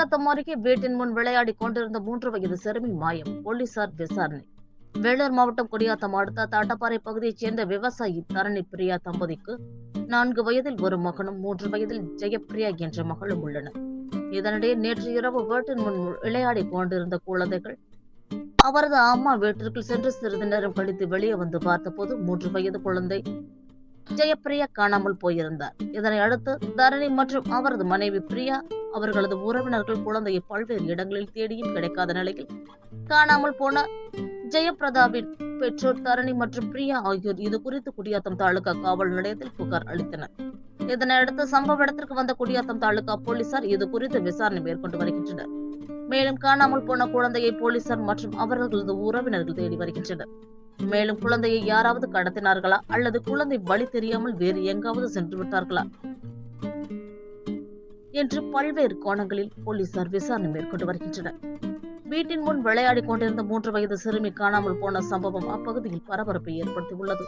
குடியாத்தம் அருகே வீட்டின் முன் விளையாடி கொண்டிருந்த 3 வயது சிறுமி மாயம். போலீசார் விசாரணை. வேலூர் மாவட்டம் குடியாத்தம் அடுத்த தாட்டப்பாறை பகுதியைச் சேர்ந்த விவசாயி தரணி பிரியா தம்பதிக்கு 4 வயதில் ஒரு மகனும் 3 வயதில் ஜெயப்பிரியா என்ற மகளும் உள்ளனர். இதனிடையே நேற்று இரவு வீட்டின் முன் விளையாடி கொண்டிருந்த குழந்தைகள் அவரது அம்மா வீட்டிற்குள் சென்று சிறிது நேரம் கழித்து வெளியே வந்து பார்த்தபோது 3 வயது குழந்தை ஜெயப்பிரியா காணாமல் போயிருந்தார். இதனை அடுத்து தரணி மற்றும் அவரது மனைவி பிரியா அவர்களது உறவினர்கள் குழந்தையை பல்வேறு இடங்களில் தேடியும் கிடைக்காத நிலையில் காணாமல் போன ஜெயபிரதாவின் பெற்றோர் தரணி மற்றும் பிரியா ஆகியோர் இது குறித்து குடியாத்தம் தாலுகா காவல் நிலையத்தில் புகார் அளித்தனர். இதனையடுத்து சம்பவ இடத்திற்கு வந்த குடியாத்தம் தாலுகா போலீசார் இது குறித்து விசாரணை மேற்கொண்டு வருகின்றனர். மேலும் காணாமல் போன குழந்தையை போலீசார் மற்றும் அவர்களது உறவினர்கள் தேடி வருகின்றனர். மேலும் குழந்தையை யாராவது கடத்தினார்களா அல்லது குழந்தை வழி தெரியாமல் வேறு எங்காவது சென்று விட்டார்களா என்று பல்வேறு கோணங்களில் போலீசார் விசாரணை மேற்கொண்டு வருகின்றனர். வீட்டின் முன் விளையாடி கொண்டிருந்த 3 வயது சிறுமி காணாமல் போன சம்பவம் அப்பகுதியில் பரபரப்பை ஏற்படுத்தியுள்ளது.